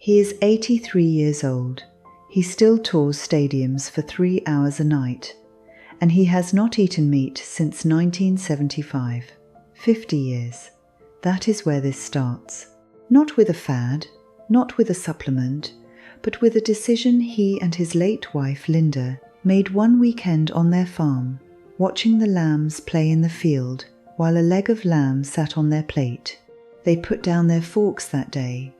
He is 83 years old. He still tours stadiums for 3 hours a night, and he has not eaten meat since 1975. 50 years. That is where this starts. Not with a fad, not with a supplement, but with a decision he and his late wife Linda made one weekend on their farm, watching the lambs play in the field while a leg of lamb sat on their plate. They put down their forks that day,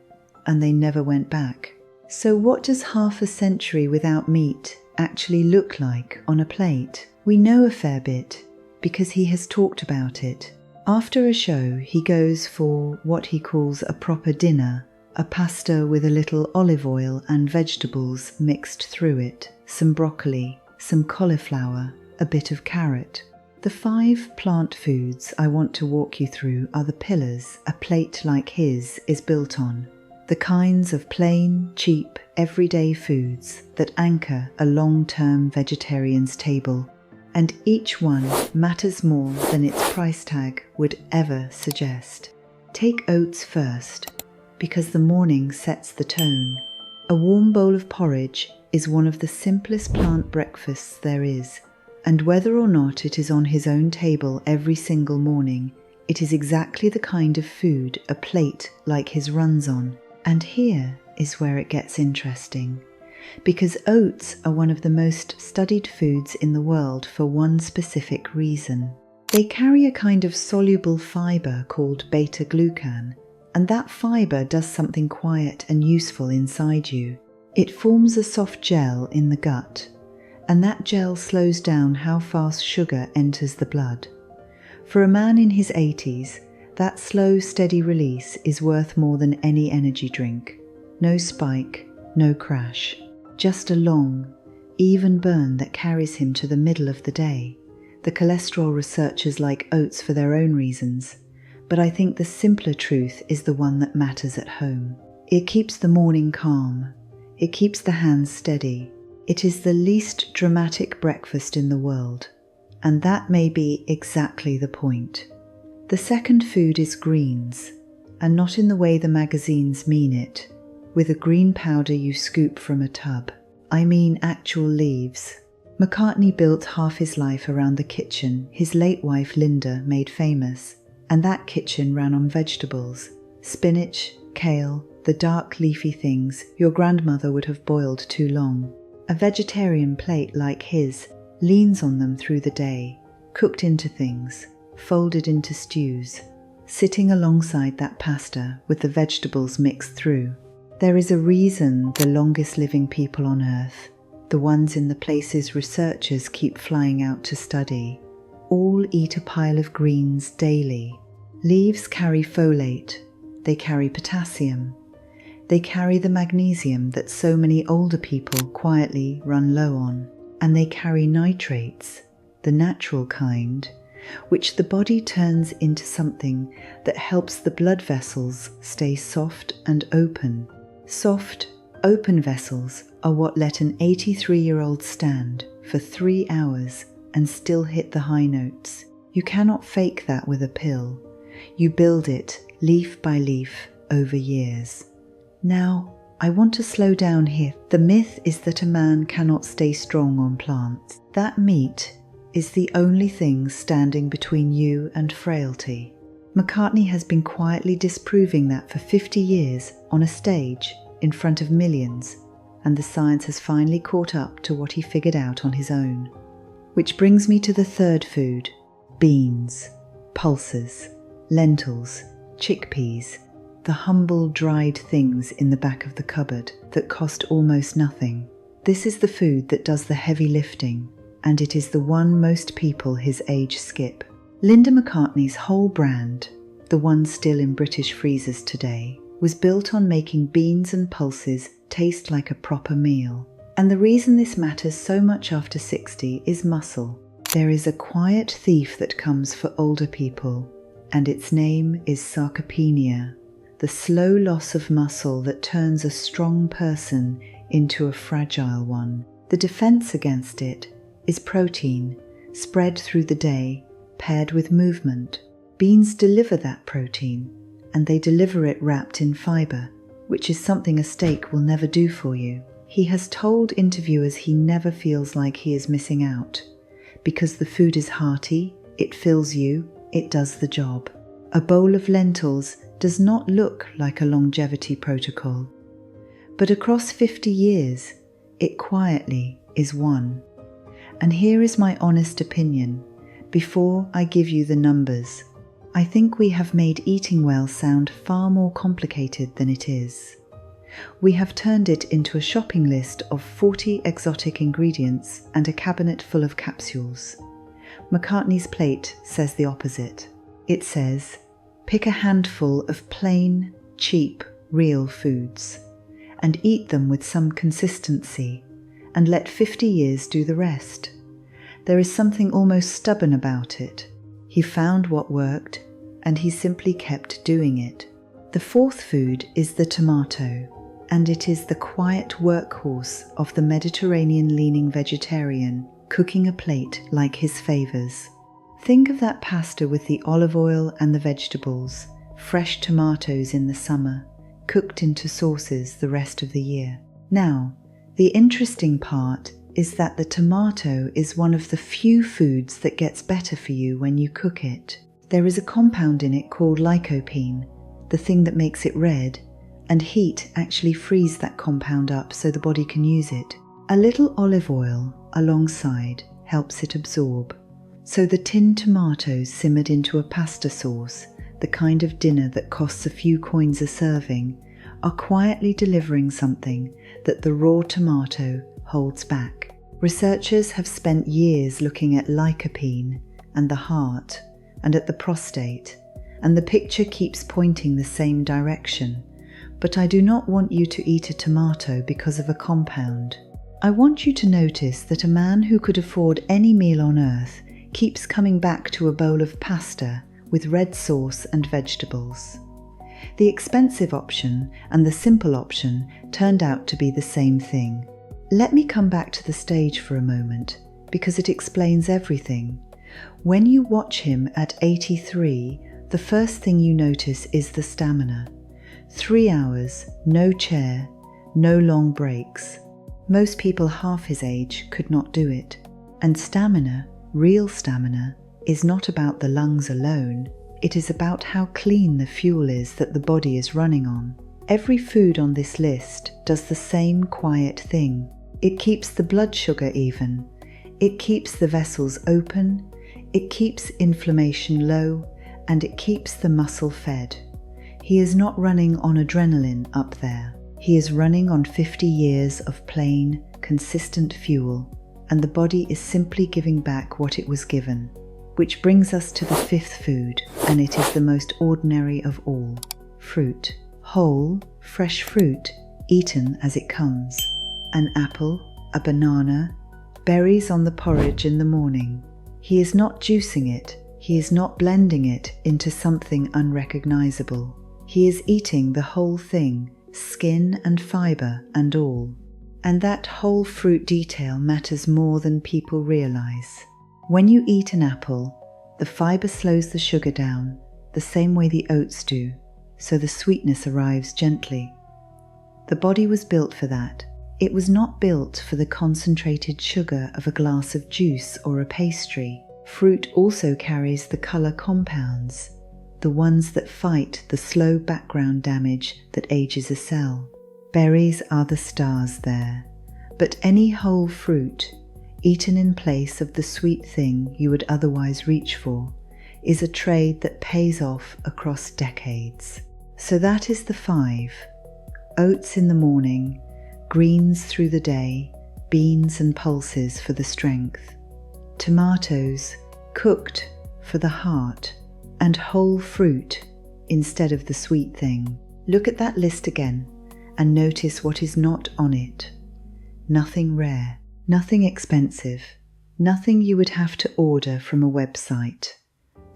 and they never went back. So what does half a century without meat actually look like on a plate? We know a fair bit, because he has talked about it. After a show, he goes for what he calls a proper dinner, a pasta with a little olive oil and vegetables mixed through it, some broccoli, some cauliflower, a bit of carrot. The 5 plant foods I want to walk you through are the pillars a plate like his is built on. The kinds of plain, cheap, everyday foods that anchor a long-term vegetarian's table, and each one matters more than its price tag would ever suggest. Take oats first, because the morning sets the tone. A warm bowl of porridge is one of the simplest plant breakfasts there is, and whether or not it is on his own table every single morning, it is exactly the kind of food a plate like his runs on. And here is where it gets interesting, because oats are one of the most studied foods in the world for one specific reason. They carry a kind of soluble fiber called beta-glucan, and that fiber does something quiet and useful inside you. It forms a soft gel in the gut, and that gel slows down how fast sugar enters the blood. For a man in his 80s, that slow, steady release is worth more than any energy drink. No spike, no crash. Just a long, even burn that carries him to the middle of the day. The cholesterol researchers like oats for their own reasons, but I think the simpler truth is the one that matters at home. It keeps the morning calm. It keeps the hands steady. It is the least dramatic breakfast in the world, and that may be exactly the point. The second food is greens, and not in the way the magazines mean it, with a green powder you scoop from a tub. I mean actual leaves. McCartney built half his life around the kitchen his late wife Linda made famous, and that kitchen ran on vegetables, spinach, kale, the dark leafy things your grandmother would have boiled too long. A vegetarian plate like his leans on them through the day, cooked into things, folded into stews, sitting alongside that pasta with the vegetables mixed through. There is a reason the longest living people on earth, the ones in the places researchers keep flying out to study, all eat a pile of greens daily. Leaves carry folate, they carry potassium, they carry the magnesium that so many older people quietly run low on, and they carry nitrates, the natural kind, which the body turns into something that helps the blood vessels stay soft and open. Soft, open vessels are what let an 83-year-old stand for 3 hours and still hit the high notes. You cannot fake that with a pill. You build it leaf by leaf over years. Now, I want to slow down here. The myth is that a man cannot stay strong on plants. That meat is the only thing standing between you and frailty. McCartney has been quietly disproving that for 50 years on a stage in front of millions, and the science has finally caught up to what he figured out on his own. Which brings me to the third food: beans, pulses, lentils, chickpeas, the humble dried things in the back of the cupboard that cost almost nothing. This is the food that does the heavy lifting, and it is the one most people his age skip. Linda McCartney's whole brand, the one still in British freezers today, was built on making beans and pulses taste like a proper meal. And the reason this matters so much after 60 is muscle. There is a quiet thief that comes for older people, and its name is sarcopenia, the slow loss of muscle that turns a strong person into a fragile one. The defense against it is protein, spread through the day, paired with movement. Beans deliver that protein, and they deliver it wrapped in fiber, which is something a steak will never do for you. He has told interviewers he never feels like he is missing out, because the food is hearty, it fills you, it does the job. A bowl of lentils does not look like a longevity protocol, but across 50 years, it quietly is one. And here is my honest opinion, before I give you the numbers. I think we have made eating well sound far more complicated than it is. We have turned it into a shopping list of 40 exotic ingredients and a cabinet full of capsules. McCartney's plate says the opposite. It says, pick a handful of plain, cheap, real foods and eat them with some consistency and let 50 years do the rest. There is something almost stubborn about it. He found what worked and he simply kept doing it. The fourth food is the tomato, and it is the quiet workhorse of the Mediterranean-leaning vegetarian cooking a plate like his favours. Think of that pasta with the olive oil and the vegetables, fresh tomatoes in the summer, cooked into sauces the rest of the year. Now, the interesting part is that the tomato is one of the few foods that gets better for you when you cook it. There is a compound in it called lycopene, the thing that makes it red, and heat actually frees that compound up so the body can use it. A little olive oil alongside helps it absorb. So the tinned tomatoes simmered into a pasta sauce, the kind of dinner that costs a few coins a serving, are quietly delivering something that the raw tomato holds back. Researchers have spent years looking at lycopene and the heart and at the prostate, and the picture keeps pointing the same direction. But I do not want you to eat a tomato because of a compound. I want you to notice that a man who could afford any meal on earth keeps coming back to a bowl of pasta with red sauce and vegetables. The expensive option and the simple option turned out to be the same thing. Let me come back to the stage for a moment, because it explains everything. When you watch him at 83, the first thing you notice is the stamina. 3 hours, no chair, no long breaks. Most people half his age could not do it. And stamina, real stamina, is not about the lungs alone. It is about how clean the fuel is that the body is running on. Every food on this list does the same quiet thing. It keeps the blood sugar even. It keeps the vessels open. It keeps inflammation low, and it keeps the muscle fed. He is not running on adrenaline up there. He is running on 50 years of plain, consistent fuel, and the body is simply giving back what it was given. Which brings us to the fifth food, and it is the most ordinary of all. Fruit. Whole, fresh fruit, eaten as it comes. An apple, a banana, berries on the porridge in the morning. He is not juicing it. He is not blending it into something unrecognizable. He is eating the whole thing, skin and fiber and all. And that whole fruit detail matters more than people realize. When you eat an apple, the fiber slows the sugar down, the same way the oats do, so the sweetness arrives gently. The body was built for that. It was not built for the concentrated sugar of a glass of juice or a pastry. Fruit also carries the color compounds, the ones that fight the slow background damage that ages a cell. Berries are the stars there, but any whole fruit, eaten in place of the sweet thing you would otherwise reach for, is a trade that pays off across decades. So that is the 5. Oats in the morning, greens through the day, beans and pulses for the strength. Tomatoes, cooked for the heart, and whole fruit instead of the sweet thing. Look at that list again and notice what is not on it. Nothing rare, nothing expensive, nothing you would have to order from a website.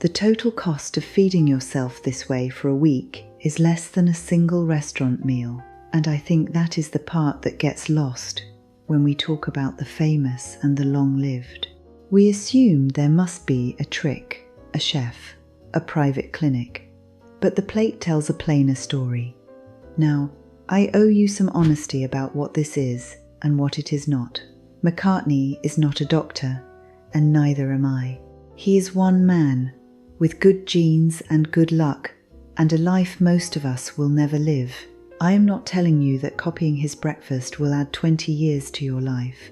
The total cost of feeding yourself this way for a week is less than a single restaurant meal, and I think that is the part that gets lost when we talk about the famous and the long-lived. We assume there must be a trick, a chef, a private clinic, but the plate tells a plainer story. Now, I owe you some honesty about what this is and what it is not. McCartney is not a doctor, and neither am I. He is one man, with good genes and good luck, and a life most of us will never live. I am not telling you that copying his breakfast will add 20 years to your life,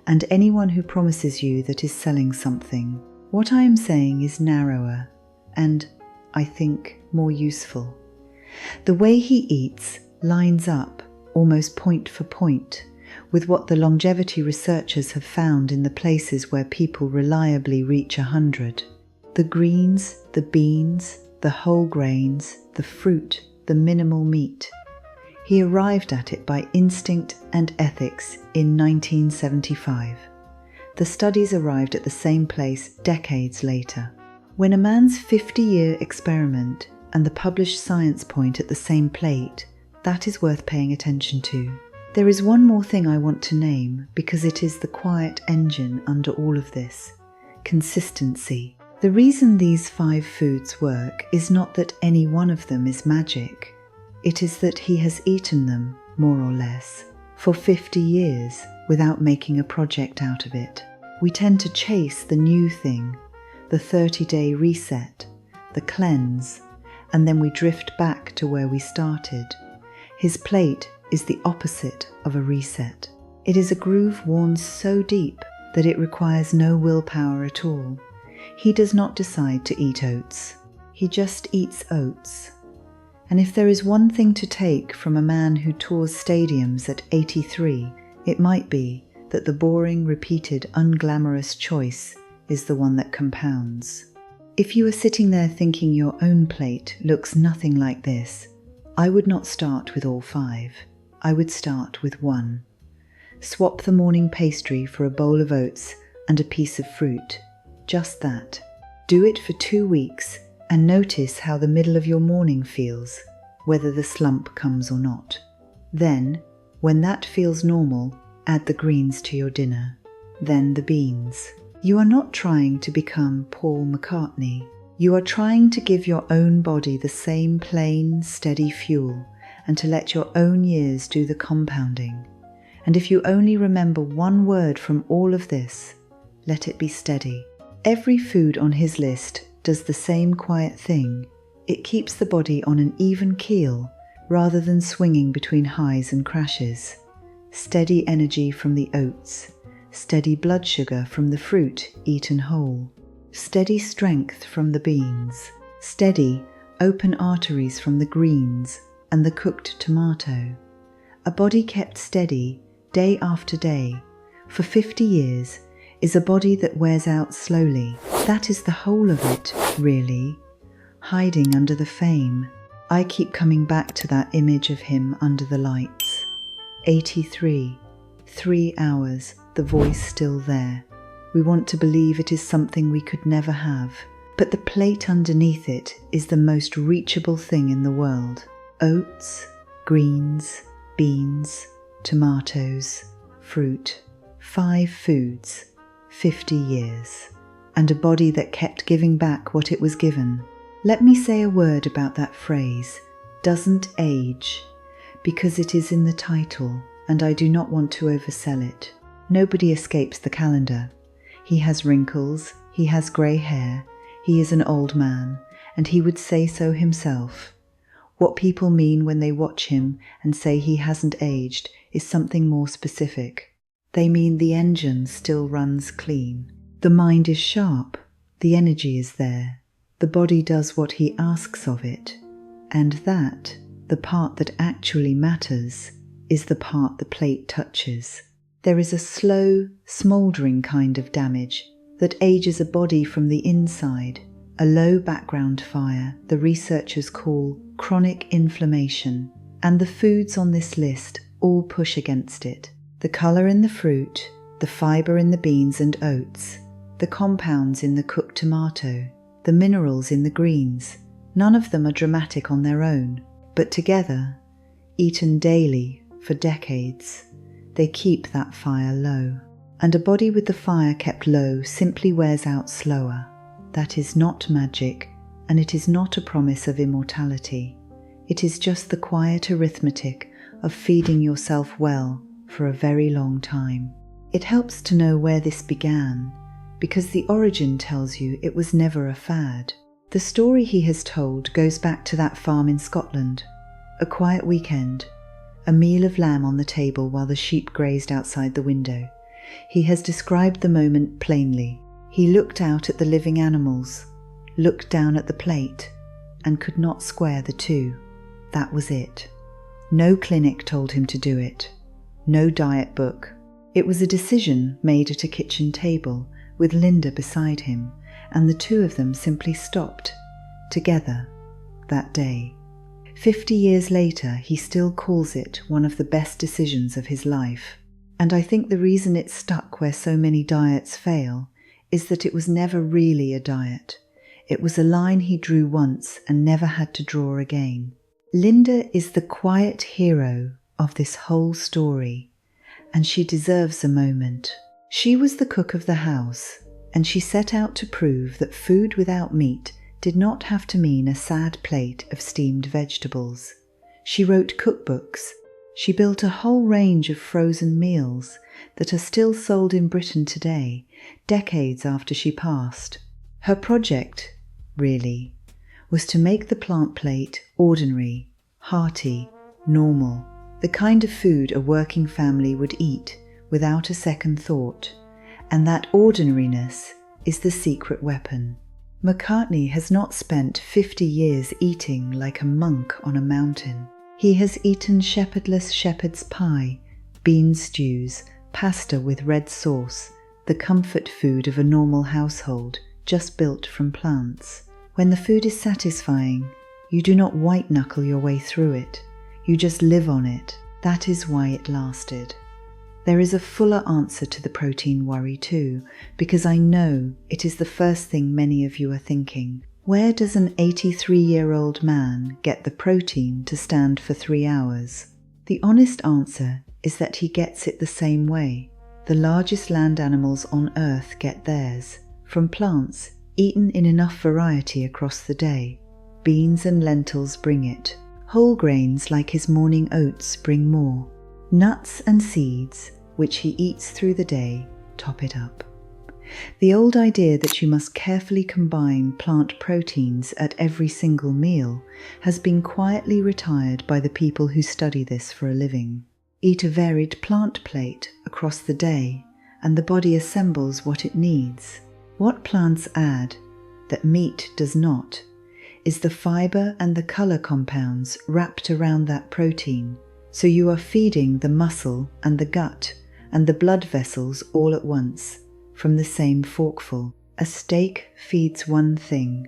and anyone who promises you that is selling something. What I am saying is narrower, and, I think, more useful. The way he eats lines up, almost point for point, with what the longevity researchers have found in the places where people reliably reach 100. The greens, the beans, the whole grains, the fruit, the minimal meat. He arrived at it by instinct and ethics in 1975. The studies arrived at the same place decades later. When a man's 50-year experiment and the published science point at the same plate, that is worth paying attention to. There is one more thing I want to name because it is the quiet engine under all of this: consistency. The reason these 5 foods work is not that any one of them is magic. It is that he has eaten them, more or less, for 50 years without making a project out of it. We tend to chase the new thing, the 30-day reset, the cleanse, and then we drift back to where we started. His plate is the opposite of a reset. It is a groove worn so deep that it requires no willpower at all. He does not decide to eat oats. He just eats oats. And if there is one thing to take from a man who tours stadiums at 83, it might be that the boring, repeated, unglamorous choice is the one that compounds. If you are sitting there thinking your own plate looks nothing like this, I would not start with all 5. I would start with 1. Swap the morning pastry for a bowl of oats and a piece of fruit. Just that. Do it for 2 weeks and notice how the middle of your morning feels, whether the slump comes or not. Then, when that feels normal, add the greens to your dinner. Then the beans. You are not trying to become Paul McCartney. You are trying to give your own body the same plain, steady fuel and to let your own years do the compounding. And if you only remember one word from all of this, let it be steady. Every food on his list does the same quiet thing. It keeps the body on an even keel rather than swinging between highs and crashes. Steady energy from the oats. Steady blood sugar from the fruit eaten whole. Steady strength from the beans. Steady, open arteries from the greens and the cooked tomato. A body kept steady, day after day, for 50 years, is a body that wears out slowly. That is the whole of it, really, hiding under the fame. I keep coming back to that image of him under the lights. 83, 3 hours, the voice still there. We want to believe it is something we could never have, but the plate underneath it is the most reachable thing in the world. Oats, greens, beans, tomatoes, fruit, 5 foods, 50 years, and a body that kept giving back what it was given. Let me say a word about that phrase, doesn't age, because it is in the title, and I do not want to oversell it. Nobody escapes the calendar. He has wrinkles, he has grey hair, he is an old man, and he would say so himself. What people mean when they watch him and say he hasn't aged is something more specific. They mean the engine still runs clean. The mind is sharp, the energy is there, the body does what he asks of it, and that, the part that actually matters, is the part the plate touches. There is a slow, smouldering kind of damage that ages a body from the inside, a low background fire the researchers call chronic inflammation, and the foods on this list all push against it. The colour in the fruit, the fibre in the beans and oats, the compounds in the cooked tomato, the minerals in the greens, none of them are dramatic on their own, but together, eaten daily for decades, they keep that fire low. And a body with the fire kept low simply wears out slower. That is not magic, and it is not a promise of immortality. It is just the quiet arithmetic of feeding yourself well for a very long time. It helps to know where this began, because the origin tells you it was never a fad. The story he has told goes back to that farm in Scotland, a quiet weekend, a meal of lamb on the table while the sheep grazed outside the window. He has described the moment plainly. He looked out at the living animals, looked down at the plate, and could not square the two. That was it. No clinic told him to do it. No diet book. It was a decision made at a kitchen table with Linda beside him, and the two of them simply stopped, together, that day. 50 years later, he still calls it one of the best decisions of his life. And I think the reason it stuck where so many diets fail is that it was never really a diet. It was a line he drew once and never had to draw again. Linda is the quiet hero of this whole story, and she deserves a moment. She was the cook of the house, and she set out to prove that food without meat did not have to mean a sad plate of steamed vegetables. She wrote cookbooks. She built a whole range of frozen meals that are still sold in Britain today, decades after she passed. Her project, really, was to make the plant plate ordinary, hearty, normal, the kind of food a working family would eat without a second thought, and that ordinariness is the secret weapon. McCartney has not spent 50 years eating like a monk on a mountain. He has eaten shepherdless shepherd's pie, bean stews, pasta with red sauce, the comfort food of a normal household, just built from plants. When the food is satisfying, you do not white-knuckle your way through it. You just live on it. That is why it lasted. There is a fuller answer to the protein worry too, because I know it is the first thing many of you are thinking. Where does an 83-year-old man get the protein to stand for 3 hours? The honest answer is that he gets it the same way. The largest land animals on Earth get theirs, from plants, eaten in enough variety across the day. Beans and lentils bring it. Whole grains like his morning oats bring more. Nuts and seeds, which he eats through the day, top it up. The old idea that you must carefully combine plant proteins at every single meal has been quietly retired by the people who study this for a living. Eat a varied plant plate across the day, and the body assembles what it needs. What plants add, that meat does not, is the fiber and the color compounds wrapped around that protein, so you are feeding the muscle and the gut and the blood vessels all at once, from the same forkful. A steak feeds one thing,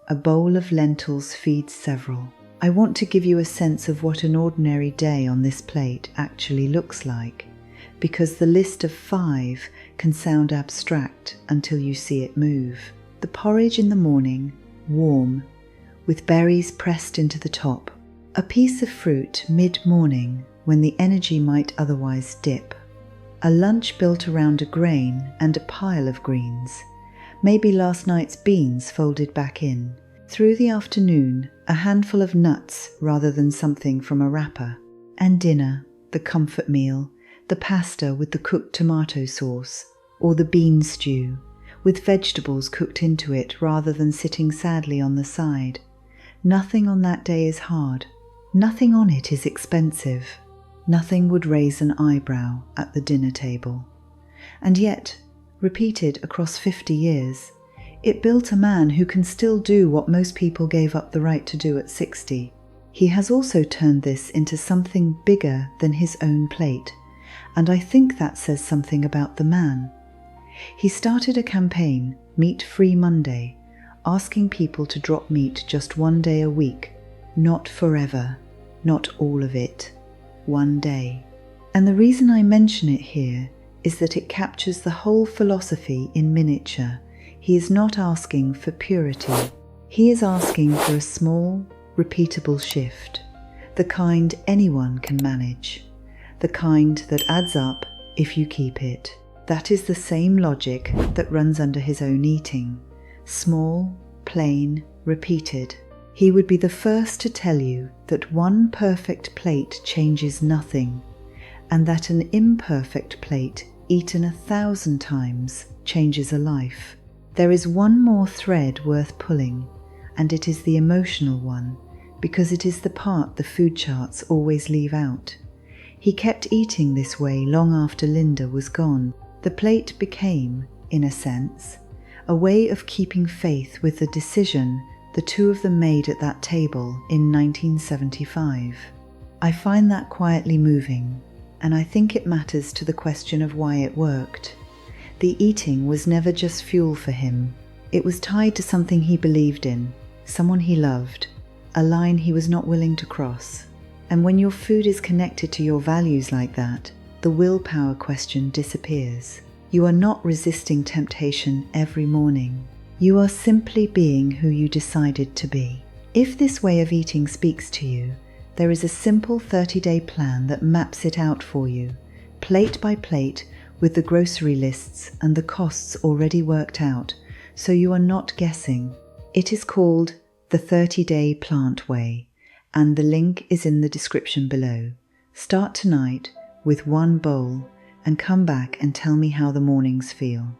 a bowl of lentils feeds several. I want to give you a sense of what an ordinary day on this plate actually looks like, because the list of 5 can sound abstract until you see it move. The porridge in the morning, warm, with berries pressed into the top. A piece of fruit mid-morning when the energy might otherwise dip. A lunch built around a grain and a pile of greens. Maybe last night's beans folded back in. Through the afternoon, a handful of nuts rather than something from a wrapper. And dinner, the comfort meal, the pasta with the cooked tomato sauce, or the bean stew, with vegetables cooked into it rather than sitting sadly on the side. Nothing on that day is hard. Nothing on it is expensive. Nothing would raise an eyebrow at the dinner table. And yet, repeated across 50 years, it built a man who can still do what most people gave up the right to do at 60. He has also turned this into something bigger than his own plate, and I think that says something about the man. He started a campaign, Meat Free Monday, asking people to drop meat just 1 day a week, not forever, not all of it, 1 day. And the reason I mention it here is that it captures the whole philosophy in miniature. He is not asking for purity. He is asking for a small, repeatable shift, the kind anyone can manage, the kind that adds up if you keep it. That is the same logic that runs under his own eating. Small, plain, repeated. He would be the first to tell you that one perfect plate changes nothing, and that an imperfect plate eaten 1,000 times changes a life. There is one more thread worth pulling, and it is the emotional one, because it is the part the food charts always leave out. He kept eating this way long after Linda was gone. The plate became, in a sense, a way of keeping faith with the decision the two of them made at that table in 1975. I find that quietly moving, and I think it matters to the question of why it worked. The eating was never just fuel for him. It was tied to something he believed in, someone he loved, a line he was not willing to cross. And when your food is connected to your values like that, the willpower question disappears. You are not resisting temptation every morning. You are simply being who you decided to be. If this way of eating speaks to you, there is a simple 30-day plan that maps it out for you, plate by plate, with the grocery lists and the costs already worked out, so you are not guessing. It is called the 30-Day Plant Way, and the link is in the description below. Start tonight with one bowl and come back and tell me how the mornings feel.